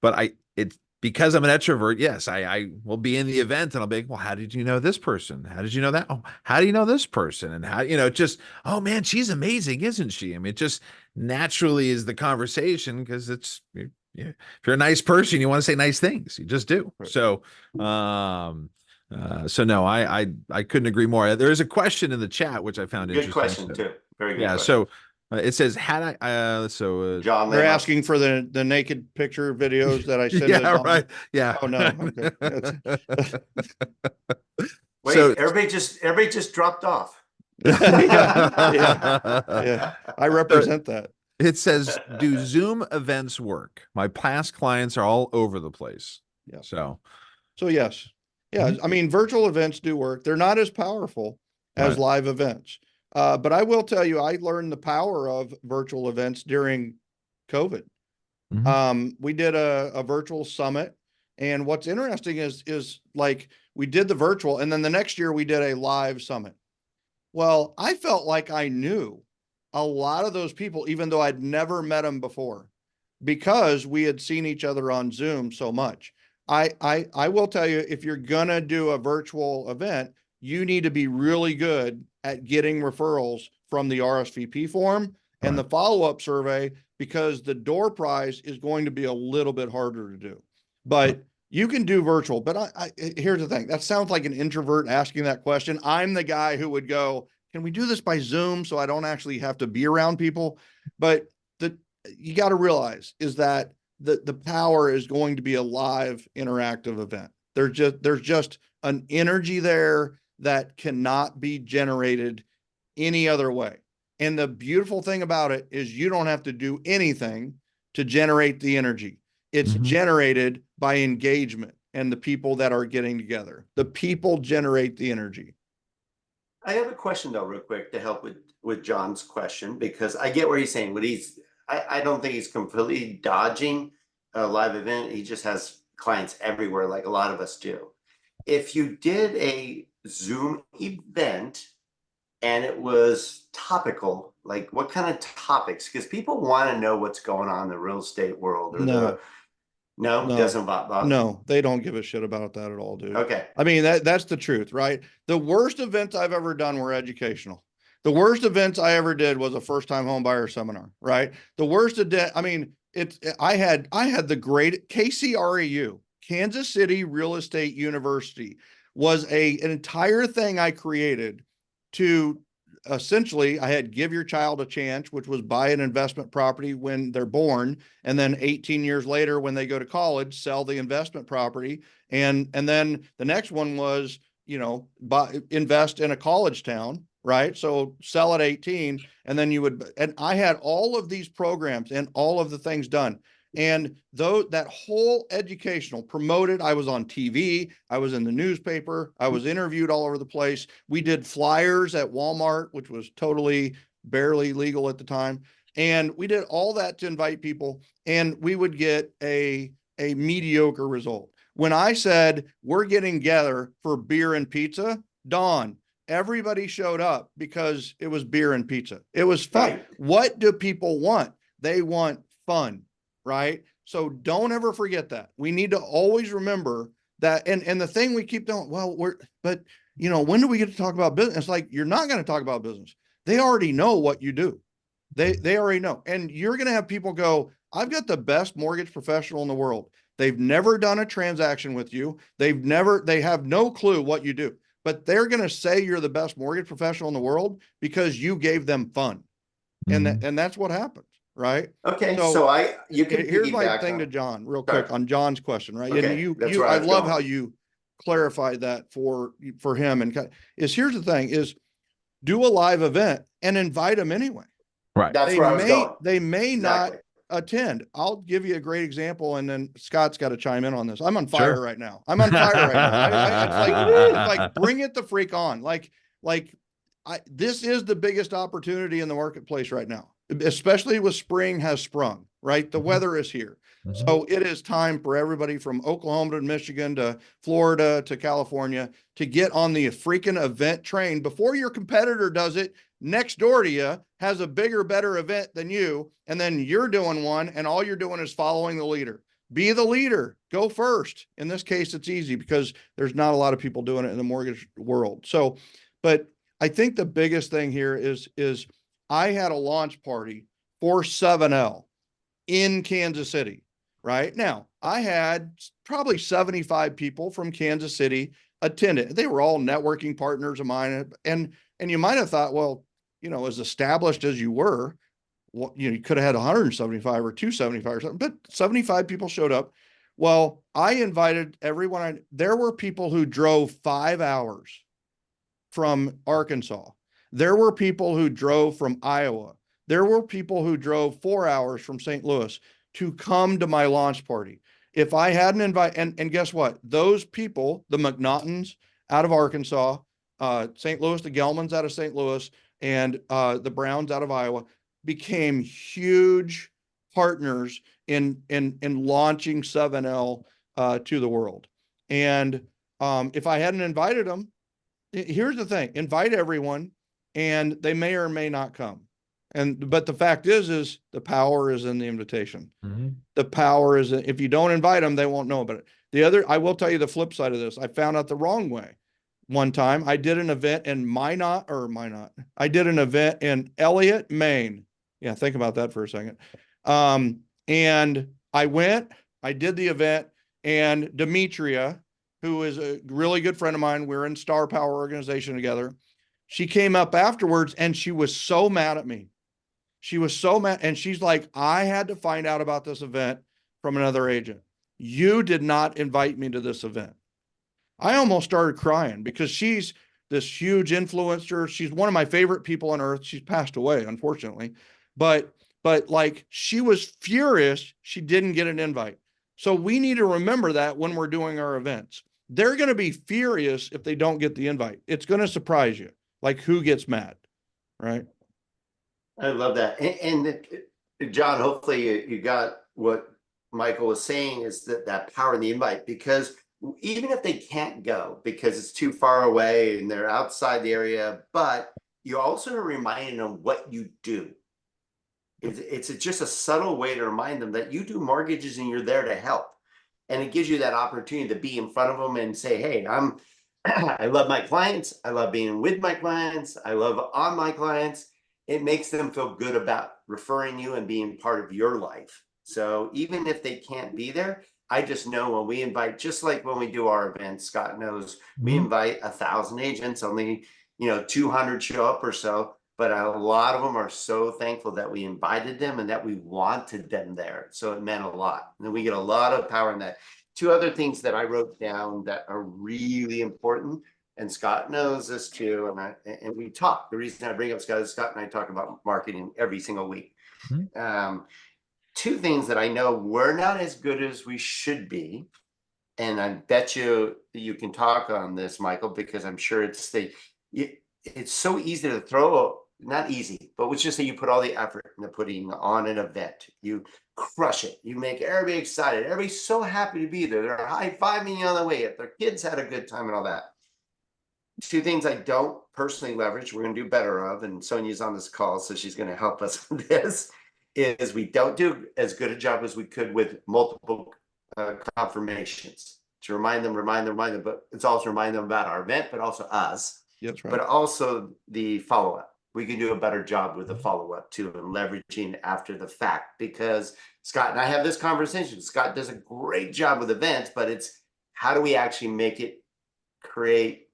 But it's because I'm an extrovert. Yes, I will be in the event and I'll be like, well, how did you know this person? How did you know that? Oh, how do you know this person? And how, just, oh man, she's amazing, isn't she? I mean, it just naturally is the conversation because it's, if you're a nice person, you want to say nice things. You just do. So, so no, I couldn't agree more. There is a question in the chat, which I found interesting. Good question too. Very good. Yeah. Question. So it says, had I, John, they're asking for the naked picture videos that I sent. Yeah, right. Yeah. Oh no. Okay. Wait, so everybody just dropped off. Yeah. I represent that. It says, do Zoom events work? My past clients are all over the place. Yeah. So yes. Yeah. I mean, virtual events do work. They're not as powerful as live events. But I will tell you, I learned the power of virtual events during COVID. We did a virtual summit. And what's interesting is like we did the virtual and then the next year we did a live summit. Well, I felt like I knew a lot of those people, even though I'd never met them before, because we had seen each other on Zoom so much. I will tell you, if you're gonna do a virtual event, you need to be really good at getting referrals from the RSVP form and the follow-up survey, because the door prize is going to be a little bit harder to do. But you can do virtual. But here's the thing. That sounds like an introvert asking that question. I'm the guy who would go, can we do this by Zoom so I don't actually have to be around people? But you got to realize is that the power is going to be a live interactive event. There's just an energy there that cannot be generated any other way. And the beautiful thing about it is you don't have to do anything to generate the energy. It's generated by engagement and the people that are getting together. The people generate the energy. I have a question though, real quick, to help with John's question, because I get where he's saying, but I don't think he's completely dodging a live event. He just has clients everywhere, like a lot of us do. If you did a Zoom event and it was topical, like what kind of topics? Because people want to know what's going on in the real estate world. Or no, doesn't bother. No, they don't give a shit about that at all, dude. Okay. I mean, that's the truth, right? The worst events I've ever done were educational. The worst events I ever did was a first-time home buyer seminar, right? The worst I mean, I had the great KCREU, Kansas City Real Estate University, was an entire thing I created to essentially, I had give your child a chance, which was buy an investment property when they're born, and then 18 years later, when they go to college, sell the investment property. And then the next one was, invest in a college town, right? So sell at 18, and then and I had all of these programs and all of the things done. And though that whole educational promoted, I was on TV, I was in the newspaper, I was interviewed all over the place. We did flyers at Walmart, which was totally barely legal at the time. And we did all that to invite people, and we would get a mediocre result. When I said we're getting together for beer and pizza, Dawn, everybody showed up because it was beer and pizza. It was fun. Right. What do people want? They want fun, right? So don't ever forget that. We need to always remember that. And the thing we keep doing, but when do we get to talk about business? It's like, you're not going to talk about business. They already know what you do. They already know. And you're going to have people go, I've got the best mortgage professional in the world. They've never done a transaction with you. They have no clue what you do, but they're going to say you're the best mortgage professional in the world because you gave them fun. Mhm. And that's what happens, right? Okay, So so you can here's my piggyback thing on. to John real Sorry. quick on John's question, right? Okay, And that's where I I was love going. how you clarified that for him. And here's the thing is, do a live event and invite them anyway. Right. That's where I was going. They may Exactly. not attend. I'll give you a great example, and then Scott's got to chime in on this. I'm on fire Sure. right now. I'm on fire right now. It's like bring it the freak on. This is the biggest opportunity in the marketplace right now, especially with spring has sprung, right? The weather is here. Mhm. So it is time for everybody from Oklahoma to Michigan to Florida to California to get on the freaking event train before your competitor does it next door to you, has a bigger, better event than you, and then you're doing one, and all you're doing is following the leader. Be the leader. Go first. In this case, it's easy because there's not a lot of people doing it in the mortgage world. So, but I think the biggest thing here is I had a launch party for 7L in Kansas City. Right now, I had probably 75 people from Kansas City attend it. They were all networking partners of mine, and you might have thought, well, as established as you were, you could have had 175 or 275 or something, but 75 people showed up. Well, I invited everyone. There were people who drove 5 hours from Arkansas. There were people who drove from Iowa. There were people who drove 4 hours from St. Louis to come to my launch party. If I hadn't invited, and guess what? Those people, the McNaughtons out of Arkansas, St. Louis, the Gelmans out of St. Louis, and the Browns out of Iowa, became huge partners in launching 7L to the world. And if I hadn't invited them, here's the thing: invite everyone, and they may or may not come. But the fact is the power is in the invitation. Mm-hmm. The power is, if you don't invite them, they won't know about it. I will tell you the flip side of this. I found out the wrong way. One time I did an event in I did an event in Elliott, Maine. Yeah. Think about that for a second. And I did the event, and Demetria, who is a really good friend of mine, we're in Star Power organization together. She came up afterwards and she was so mad at me. She was so mad. And she's like, I had to find out about this event from another agent. You did not invite me to this event. I almost started crying because she's this huge influencer. She's one of my favorite people on earth. She's passed away, unfortunately, but like, she was furious she didn't get an invite. So we need to remember that when we're doing our events. They're going to be furious if they don't get the invite. It's going to surprise you, like who gets mad, right? I love that. And John, hopefully you got what Michael was saying, is that power in the invite, because even if they can't go because it's too far away and they're outside the area, but you also remind them what you do. It's just a subtle way to remind them that you do mortgages and you're there to help. And it gives you that opportunity to be in front of them and say, hey, I love my clients. I love being with my clients. I love on my clients. It makes them feel good about referring you and being part of your life. So even if they can't be there, I just know when we invite, just like when we do our events, Scott knows we Mhm. invite 1,000 agents, only 200 show up or so, but a lot of them are so thankful that we invited them and that we wanted them there. So it meant a lot. And we get a lot of power in that. Two other things that I wrote down that are really important, and Scott knows this too, and we talk. The reason I bring up Scott is Scott and I talk about marketing every single week. Mhm. Two things that I know we're not as good as we should be, and I bet you can talk on this, Michael, because I'm sure it's so easy to throw, not easy, but let's just say you put all the effort into putting on an event. You crush it. You make everybody excited. Everybody's so happy to be there. They're high-fiving you on the way. If their kids had a good time and all that. Two things I don't personally leverage, we're going to do better of, and Sonia's on this call, so she's going to help us with this, is we don't do as good a job as we could with multiple confirmations to remind them, but it's also remind them about our event, but also us. That's right. But also the follow-up. We can do a better job with the follow-up too, and leveraging after the fact, because Scott and I have this conversation. Scott does a great job with events, but it's how do we actually make it create,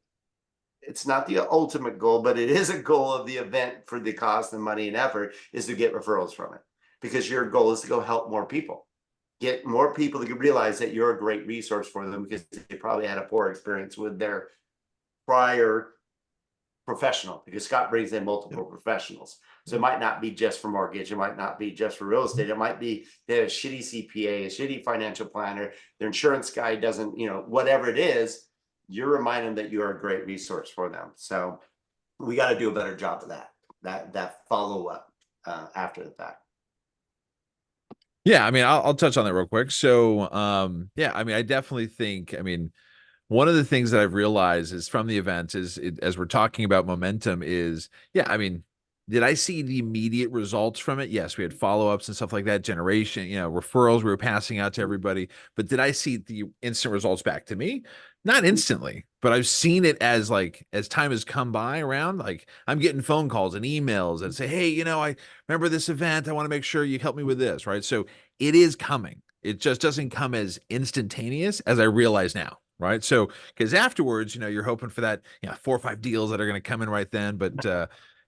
it's not the ultimate goal, but it is a goal of the event for the cost and money and effort, is to get referrals from it, because your goal is to go help more people, get more people to realize that you're a great resource for them, because they probably had a poor experience with their prior professional, because Scott brings in multiple professionals. So it might not be just for mortgage. It might not be just for real estate. It might be they have a shitty CPA, a shitty financial planner, their insurance guy doesn't, whatever it is, you're reminding them that you are a great resource for them. So we got to do a better job of that follow up after the fact. Yeah, I mean, I'll touch on that real quick. So, yeah, I mean, I definitely think, I mean, one of the things that I've realized is from the events as we're talking about momentum is, yeah, I mean, did I see the immediate results from it? Yes, we had follow-ups and stuff like that, generation, referrals we were passing out to everybody. But did I see the instant results back to me? Not instantly, but I've seen it as time has come by around, like I'm getting phone calls and emails that say, hey, I remember this event. I want to make sure you help me with this, right? So it is coming. It just doesn't come as instantaneous as I realize now. Right. So, because afterwards, you're hoping for that, 4 or 5 deals that are going to come in right then. But,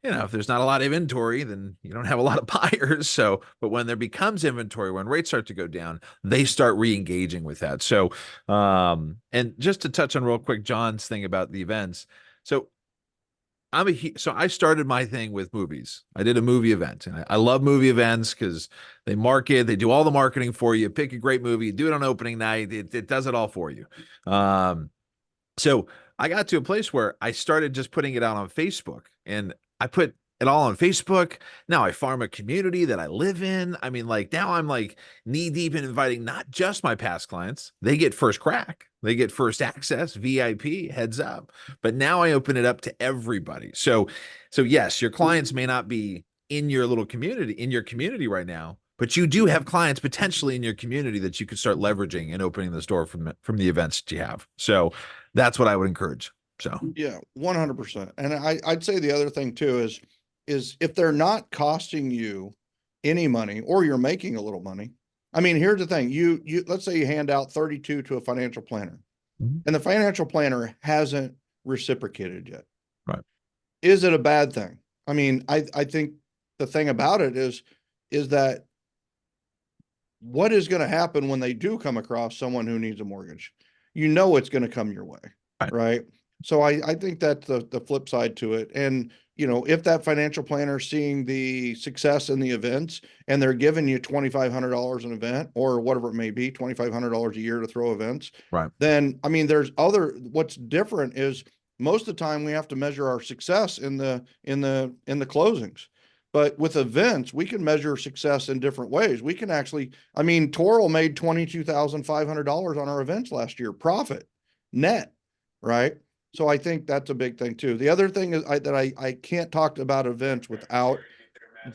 if there's not a lot of inventory, then you don't have a lot of buyers. So, but when there becomes inventory, when rates start to go down, they start re-engaging with that. So, and just to touch on real quick, John's thing about the events. So, so I started my thing with movies. I did a movie event, and I love movie events because they do all the marketing for you. Pick a great movie, do it on opening night. It does it all for you. So I got to a place where I started just putting it out on Facebook, and I put it all on Facebook. Now I farm a community that I live in. I mean, now I'm knee deep in inviting not just my past clients. They get first crack. They get first access, VIP, heads up. But now I open it up to everybody. So yes, your clients may not be in your little community, in your community right now, but you do have clients potentially in your community that you could start leveraging and opening the store from the events that you have. So that's what I would encourage. So yeah, 100%. And I'd say the other thing too is if they're not costing you any money, or you're making a little money. I mean, here's the thing. You let's say you hand out 32 to a financial planner, and the financial planner hasn't reciprocated yet. Right. Is it a bad thing? I mean, I think the thing about it is that what is going to happen when they do come across someone who needs a mortgage? It's going to come your way. Right. So I think that's the flip side to it. And, if that financial planner is seeing the success in the events and they're giving you $2,500 an event, or whatever it may be, $2,500 a year to throw events. Right. Then, I mean, what's different is most of the time we have to measure our success in the closings. But with events, we can measure success in different ways. We can actually, I mean, Toral made $22,500 on our events last year, profit net. Right. So I think that's a big thing too. The other thing is I can't talk about events without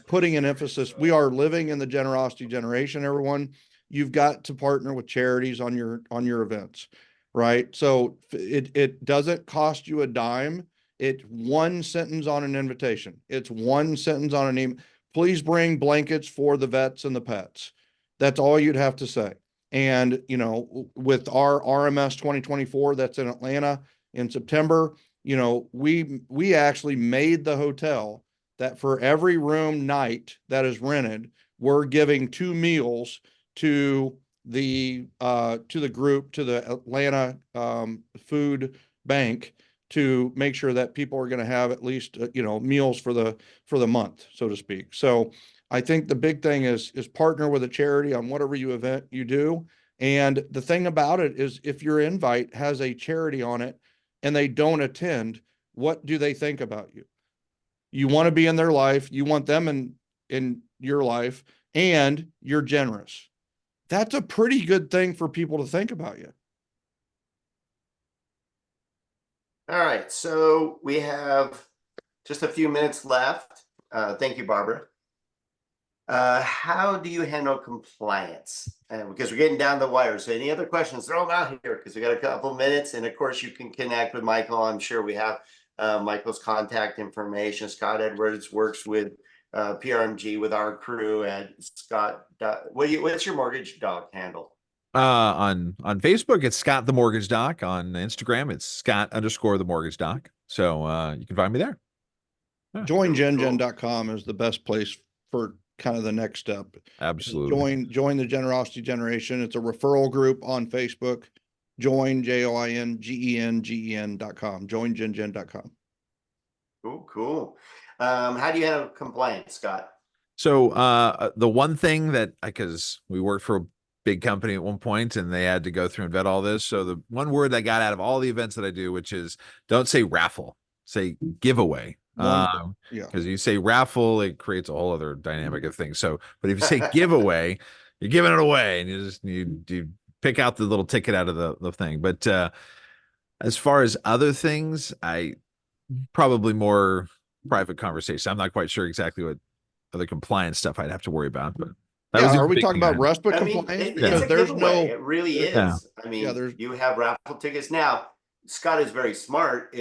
putting an emphasis. We are living in the generosity generation, everyone. You've got to partner with charities on your events. Right. So it doesn't cost you a dime. It's one sentence on an invitation. It's one sentence on an email. Please bring blankets for the vets and the pets. That's all you'd have to say. And, you know, with our RMS 2024 that's in Atlanta in September, you know, we actually made the hotel that for every room night that is rented, we're giving 2 meals to the group, to the Atlanta food bank, to make sure that people are going to have at least you know, meals for the month, so to speak. So I think the big thing is partner with a charity on whatever event you do. And the thing about it is, if your invite has a charity on it and they don't attend, what do they think about you? You want to be in their life, you want them in your life, and you're generous. That's a pretty good thing for people to think about you. All right, so we have just a few minutes left. Thank you, Barbara. How do you handle compliance? Because we're getting down the wire. So any other questions, throw them out here, because we got a couple minutes. And of course, you can connect with Michael. I'm sure we have Michael's contact information. Scott Edwards works with PRMG with our crew at Scott. What's your mortgage doc handle? On Facebook, it's Scott the Mortgage Doc. On Instagram, it's Scott _ the Mortgage Doc. So you can find me there. Yeah. JoinGenGen.com is the best place for kind of the next step. Absolutely. Join the Generosity Generation. It's a referral group on Facebook. Join JoinGenGen.com. JoinGenGen.com. Cool. How do you handle compliance, Scott? So the one thing that, because we worked for a big company at one point and they had to go through and vet all this. So the one word I got out of all the events that I do, which is, don't say raffle, say giveaway. Yeah. Because you say raffle, it creates a whole other dynamic of things. So, but if you say giveaway, you're giving it away, and you pick out the little ticket out of the thing. But as far as other things, I probably more private conversation. I'm not quite sure exactly what other compliance stuff I'd have to worry about, but are we talking about RESPA I mean, compliance? it's a there's giveaway. It really is. Yeah. I mean, you have raffle tickets now. Scott is very smart.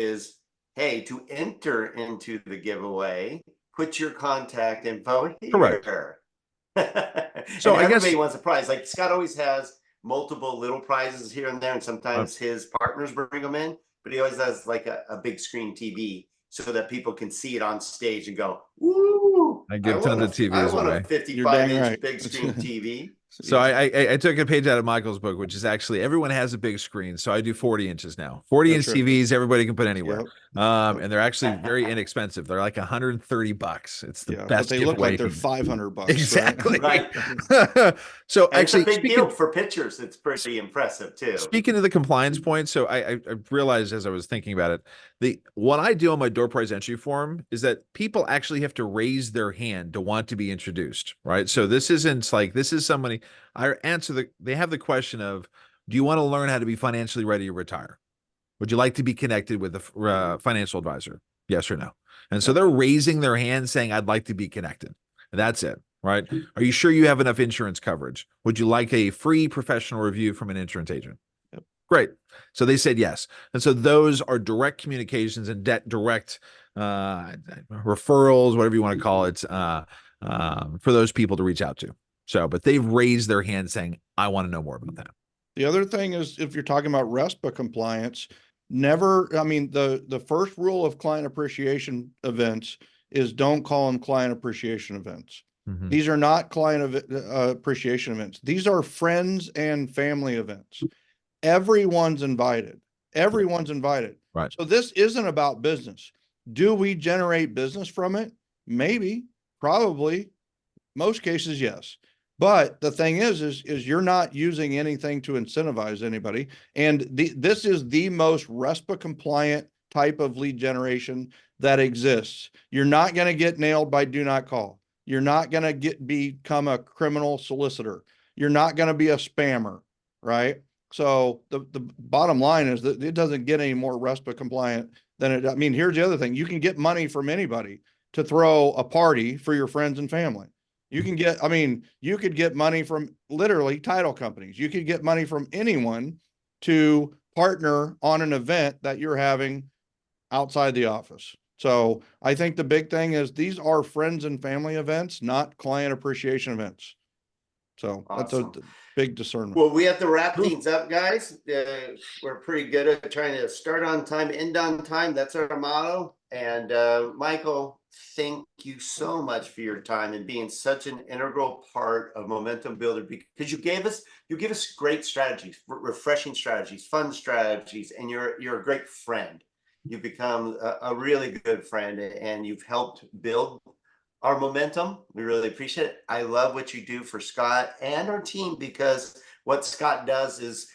Hey, to enter into the giveaway, put your contact info here. Correct. So everybody wants a prize. Like Scott always has multiple little prizes here and there, and sometimes his partners bring them in, but he always has like a big screen TV so that people can see it on stage and go, "Woo! I give tons of TVs I want away. a 55-inch right. big screen TV." So I took a page out of Michael's book, which is actually everyone has a big screen. So I do 40 inches now. 40-inch TVs, everybody can put anywhere. Yep. And they're actually very inexpensive. They're like $130. It's the best. But they look like they're $500. Exactly. Right. So And actually, it's a big deal for pictures. It's pretty impressive too. Speaking of the compliance point, so I realized as I was thinking about it, what I do on my door prize entry form is that people actually have to raise their hand to want to be introduced, right? So this isn't like, this is somebody, they have the question of, do you want to learn how to be financially ready to retire? Would you like to be connected with a financial advisor? Yes or no? And so they're raising their hand saying, I'd like to be connected. And that's it, right? Are you sure you have enough insurance coverage? Would you like a free professional review from an insurance agent? Yep. Great. So they said yes. And so those are direct communications and direct referrals, whatever you want to call it, for those people to reach out to. So, but they've raised their hand saying, I want to know more about that. The other thing is, if you're talking about RESPA compliance, the first rule of client appreciation events is don't call them client appreciation events. Mm-hmm. These are not client appreciation events. These are friends and family events. Everyone's invited. Everyone's invited. Right. So this isn't about business. Do we generate business from it? Maybe, probably. Most cases, yes. But the thing is you're not using anything to incentivize anybody. And this is the most RESPA compliant type of lead generation that exists. You're not going to get nailed by do not call. You're not going to become a criminal solicitor. You're not going to be a spammer, right? So the bottom line is that it doesn't get any more RESPA compliant than it. I mean, here's the other thing. You can get money from anybody to throw a party for your friends and family. You could get money from literally title companies. You could get money from anyone to partner on an event that you're having outside the office. So I think the big thing is these are friends and family events, not client appreciation events. So Awesome. that's a big discernment. Well, we have to wrap things up, guys. We're pretty good at trying to start on time, end on time. That's our motto. And Michael, thank you so much for your time and being such an integral part of Momentum Builder, because you give us great strategies, refreshing strategies, fun strategies, and you're a great friend. You've become a really good friend, and you've helped build our momentum. We really appreciate it. I love what you do for Scott and our team, because what Scott does is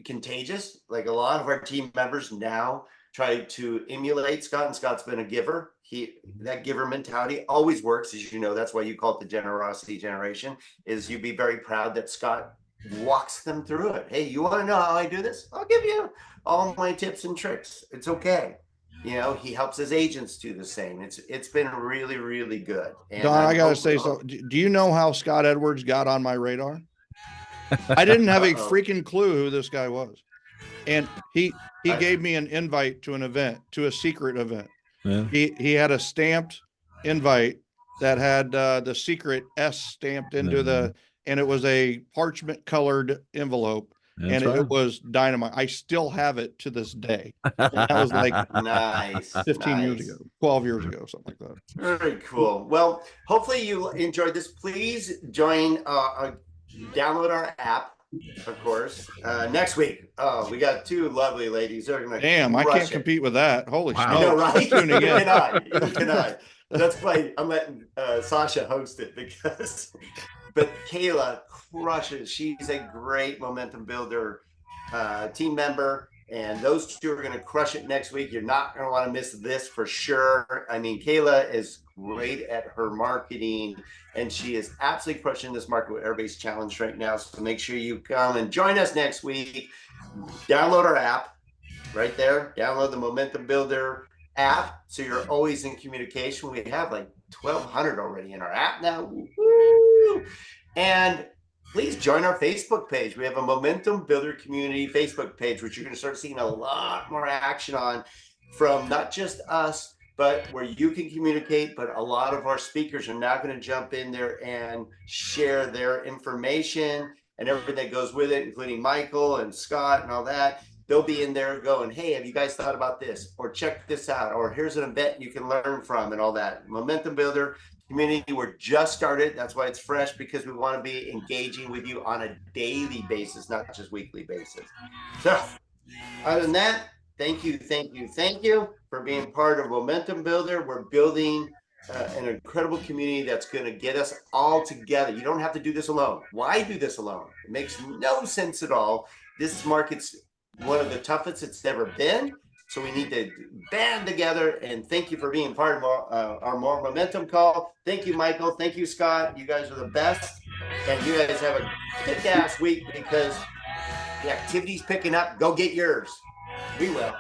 contagious. Like, a lot of our team members now try to emulate Scott, and Scott's been a giver. That giver mentality always works, as you know. That's why you call it the generosity generation, is you be very proud that Scott walks them through it. Hey, you want to know how I do this? I'll give you all my tips and tricks. It's okay. You know, he helps his agents do the same. It's been really, really good. And Don, I gotta say, so do you know how Scott Edwards got on my radar? I didn't have a freaking clue who this guy was. And he gave me an invite to an event, to a secret event. Yeah. He had a stamped invite that had the secret S stamped into the, and it was a parchment colored envelope. That's and right. it was dynamite. I still have it to this day. That was like Nice. 15 years ago, 12 years ago, something like that. Very cool. Well, hopefully you enjoyed this. Please join, download our app, of course. Next week, we got two lovely ladies. They're gonna Damn, I can't compete with that. Holy Wow. I know, smokes. right? Tuning in. Can I? That's why I'm letting Sasha host it, because but Kayla crushes. She's a great Momentum Builder team member, and those two are going to crush it next week. You're not going to want to miss this for sure. I mean, Kayla is great at her marketing, and she is absolutely crushing this market with everybody's challenged right now. So make sure you come and join us next week. Download our app right there. Download the Momentum Builder app, so you're always in communication. We have like 1,200 already in our app now. Woo! And please join our Facebook page. We have a Momentum Builder Community Facebook page, which you're going to start seeing a lot more action on, from not just us, but where you can communicate. But a lot of our speakers are now going to jump in there and share their information and everything that goes with it, including Michael and Scott and all that. They'll be in there going, hey, have you guys thought about this? Or check this out. Or here's an event you can learn from, and all that. Momentum Builder Community, we're just started. That's why it's fresh, because we want to be engaging with you on a daily basis, not just weekly basis. So other than that, thank you for being part of Momentum Builder. We're building an incredible community that's going to get us all together. You don't have to do this alone. Why do this alone? It makes no sense at all. This market's one of the toughest it's ever been. So we need to band together. And thank you for being part of our More Momentum call. Thank you, Michael. Thank you, Scott. You guys are the best. And you guys have a kick-ass week, because the activity's picking up. Go get yours. We will.